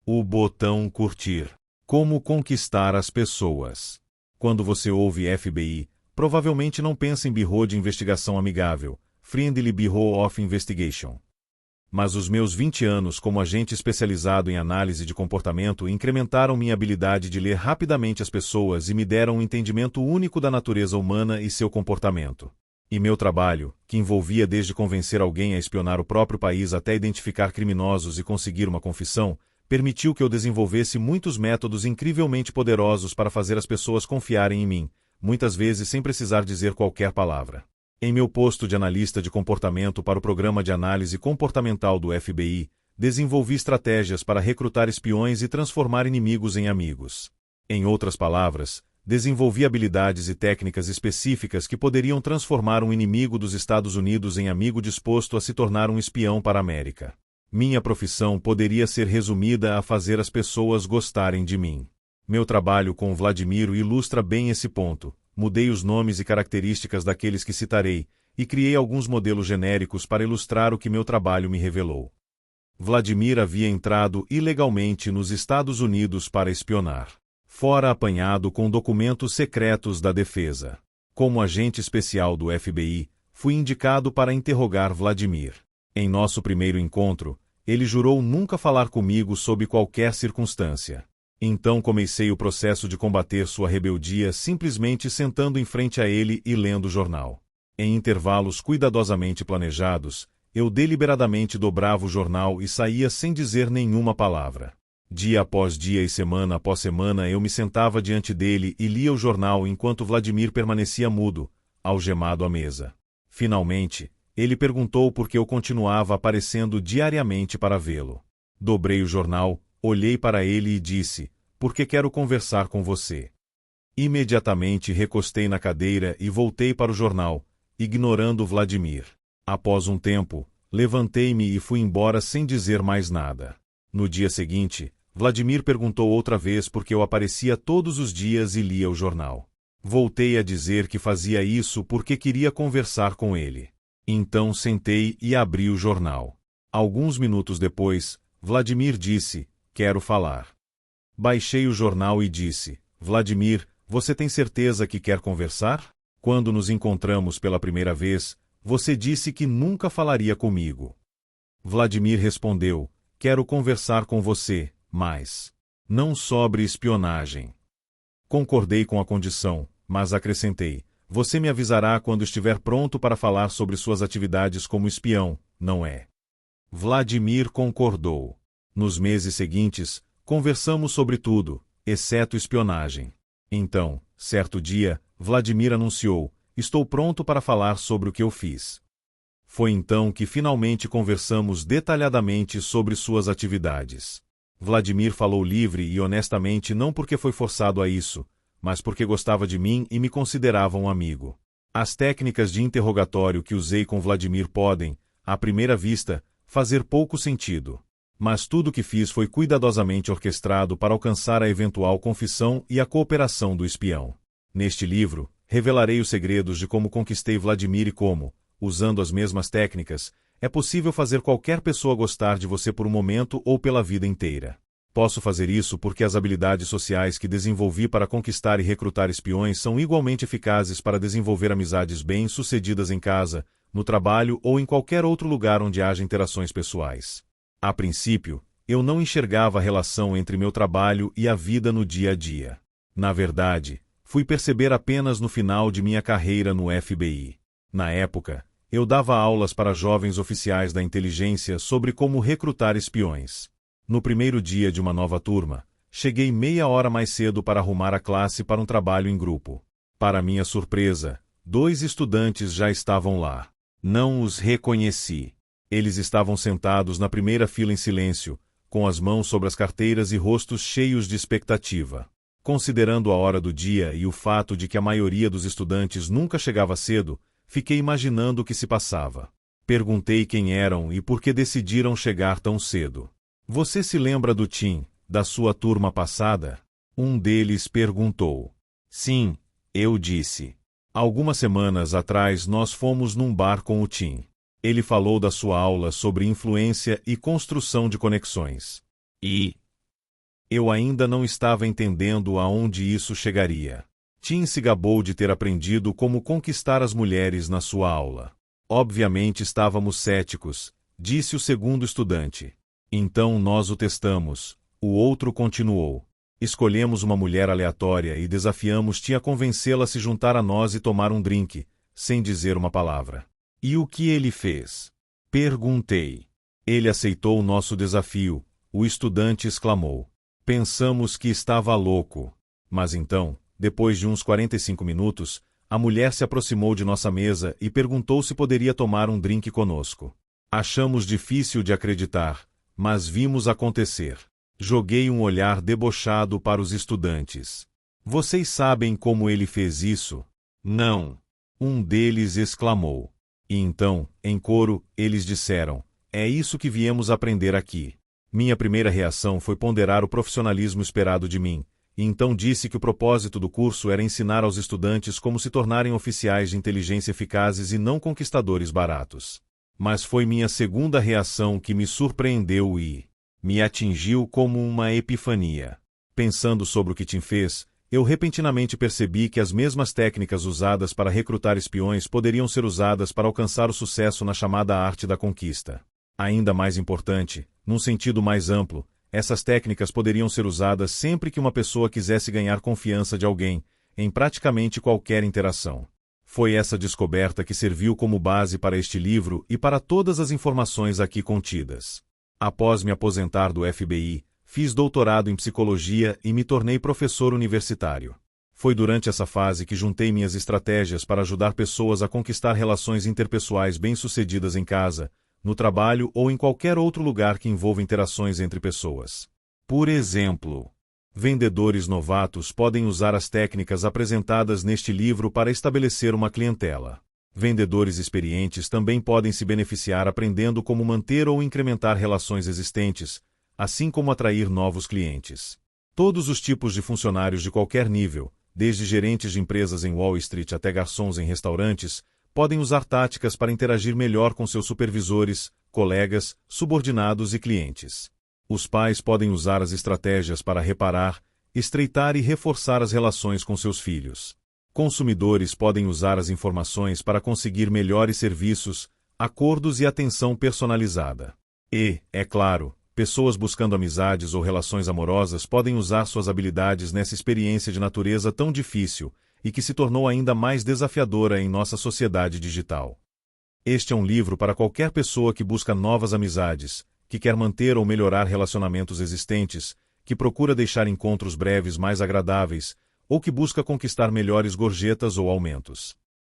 O botão curtir. Como conquistar as pessoas. Quando você ouve FBI, provavelmente não pensa em Bureau de Investigação Amigável, Friendly Bureau of Investigation. Mas os meus 20 anos como agente especializado em análise de comportamento incrementaram minha habilidade de ler rapidamente as pessoas e me deram um entendimento único da natureza humana e seu comportamento. E meu trabalho, que envolvia desde convencer alguém a espionar o próprio país até identificar criminosos e conseguir uma confissão, permitiu que eu desenvolvesse muitos métodos incrivelmente poderosos para fazer as pessoas confiarem em mim, muitas vezes sem precisar dizer qualquer palavra. Em meu posto de analista de comportamento para o Programa de Análise Comportamental do FBI, desenvolvi estratégias para recrutar espiões e transformar inimigos em amigos. Em outras palavras, desenvolvi habilidades e técnicas específicas que poderiam transformar um inimigo dos Estados Unidos em amigo disposto a se tornar um espião para a América. Minha profissão poderia ser resumida a fazer as pessoas gostarem de mim. Meu trabalho com Vladimir ilustra bem esse ponto. Mudei os nomes e características daqueles que citarei, e criei alguns modelos genéricos para ilustrar o que meu trabalho me revelou. Vladimir havia entrado ilegalmente nos Estados Unidos para espionar. Fora apanhado com documentos secretos da defesa. Como agente especial do FBI, fui indicado para interrogar Vladimir. Em nosso primeiro encontro, ele jurou nunca falar comigo sob qualquer circunstância. Então comecei o processo de combater sua rebeldia simplesmente sentando em frente a ele e lendo o jornal. Em intervalos cuidadosamente planejados, eu deliberadamente dobrava o jornal e saía sem dizer nenhuma palavra. Dia após dia e semana após semana eu me sentava diante dele e lia o jornal enquanto Vladimir permanecia mudo, algemado à mesa. Finalmente, ele perguntou por que eu continuava aparecendo diariamente para vê-lo. Dobrei o jornal, olhei para ele e disse: "Porque quero conversar com você." Imediatamente recostei na cadeira e voltei para o jornal, ignorando Vladimir. Após um tempo, levantei-me e fui embora sem dizer mais nada. No dia seguinte, Vladimir perguntou outra vez por que eu aparecia todos os dias e lia o jornal. Voltei a dizer que fazia isso porque queria conversar com ele. Então sentei e abri o jornal. Alguns minutos depois, Vladimir disse: "Quero falar." Baixei o jornal e disse: "Vladimir, você tem certeza que quer conversar? Quando nos encontramos pela primeira vez, você disse que nunca falaria comigo." Vladimir respondeu: "Quero conversar com você, mas não sobre espionagem." Concordei com a condição, mas acrescentei: "Você me avisará quando estiver pronto para falar sobre suas atividades como espião, não é?" Vladimir concordou. Nos meses seguintes, conversamos sobre tudo, exceto espionagem. Então, certo dia, Vladimir anunciou: "Estou pronto para falar sobre o que eu fiz." Foi então que finalmente conversamos detalhadamente sobre suas atividades. Vladimir falou livre e honestamente não porque foi forçado a isso, mas porque gostava de mim e me considerava um amigo. As técnicas de interrogatório que usei com Vladimir podem, à primeira vista, fazer pouco sentido. Mas tudo o que fiz foi cuidadosamente orquestrado para alcançar a eventual confissão e a cooperação do espião. Neste livro, revelarei os segredos de como conquistei Vladimir e como, usando as mesmas técnicas, é possível fazer qualquer pessoa gostar de você por um momento ou pela vida inteira. Posso fazer isso porque as habilidades sociais que desenvolvi para conquistar e recrutar espiões são igualmente eficazes para desenvolver amizades bem-sucedidas em casa, no trabalho ou em qualquer outro lugar onde haja interações pessoais. A princípio, eu não enxergava a relação entre meu trabalho e a vida no dia a dia. Na verdade, fui perceber apenas no final de minha carreira no FBI. Na época, eu dava aulas para jovens oficiais da inteligência sobre como recrutar espiões. No primeiro dia de uma nova turma, cheguei meia hora mais cedo para arrumar a classe para um trabalho em grupo. Para minha surpresa, 2 estudantes já estavam lá. Não os reconheci. Eles estavam sentados na primeira fila em silêncio, com as mãos sobre as carteiras e rostos cheios de expectativa. Considerando a hora do dia e o fato de que a maioria dos estudantes nunca chegava cedo, fiquei imaginando o que se passava. Perguntei quem eram e por que decidiram chegar tão cedo. "Você se lembra do Tim, da sua turma passada?" Um deles perguntou. "Sim," eu disse. "Algumas semanas atrás nós fomos num bar com o Tim. Ele falou da sua aula sobre influência e construção de conexões." "E Eu ainda não estava entendendo aonde isso chegaria. Tim se gabou de ter aprendido como conquistar as mulheres na sua aula. Obviamente estávamos céticos, disse o segundo estudante. Então nós o testamos, o outro continuou. Escolhemos uma mulher aleatória e desafiamos Tim a convencê-la a se juntar a nós e tomar um drink, sem dizer uma palavra. E o que ele fez? Perguntei. Ele aceitou o nosso desafio, o estudante exclamou. Pensamos que estava louco. Mas então, depois de uns 45 minutos, a mulher se aproximou de nossa mesa e perguntou se poderia tomar um drink conosco. Achamos difícil de acreditar, mas vimos acontecer. Joguei um olhar debochado para os estudantes. Vocês sabem como ele fez isso? Não. Um deles exclamou. E então, em coro, eles disseram: é isso que viemos aprender aqui. Minha primeira reação foi ponderar o profissionalismo esperado de mim, e então disse que o propósito do curso era ensinar aos estudantes como se tornarem oficiais de inteligência eficazes e não conquistadores baratos. Mas foi minha segunda reação que me surpreendeu e me atingiu como uma epifania. Pensando sobre o que Tim fez, eu repentinamente percebi que as mesmas técnicas usadas para recrutar espiões poderiam ser usadas para alcançar o sucesso na chamada arte da conquista. Ainda mais importante, num sentido mais amplo, essas técnicas poderiam ser usadas sempre que uma pessoa quisesse ganhar confiança de alguém, em praticamente qualquer interação. Foi essa descoberta que serviu como base para este livro e para todas as informações aqui contidas. Após me aposentar do FBI, fiz doutorado em psicologia e me tornei professor universitário. Foi durante essa fase que juntei minhas estratégias para ajudar pessoas a conquistar relações interpessoais bem-sucedidas em casa, no trabalho ou em qualquer outro lugar que envolva interações entre pessoas. Por exemplo, vendedores novatos podem usar as técnicas apresentadas neste livro para estabelecer uma clientela. Vendedores experientes também podem se beneficiar aprendendo como manter ou incrementar relações existentes, assim como atrair novos clientes. Todos os tipos de funcionários de qualquer nível, desde gerentes de empresas em Wall Street até garçons em restaurantes, podem usar táticas para interagir melhor com seus supervisores, colegas, subordinados e clientes. Os pais podem usar as estratégias para reparar, estreitar e reforçar as relações com seus filhos. Consumidores podem usar as informações para conseguir melhores serviços, acordos e atenção personalizada. E, é claro, pessoas buscando amizades ou relações amorosas podem usar suas habilidades nessa experiência de natureza tão difícil e que se tornou ainda mais desafiadora em nossa sociedade digital. Este é um livro para qualquer pessoa que busca novas amizades, que quer manter ou melhorar relacionamentos existentes, que procura deixar encontros breves mais agradáveis, ou que busca conquistar melhores gorjetas ou aumentos.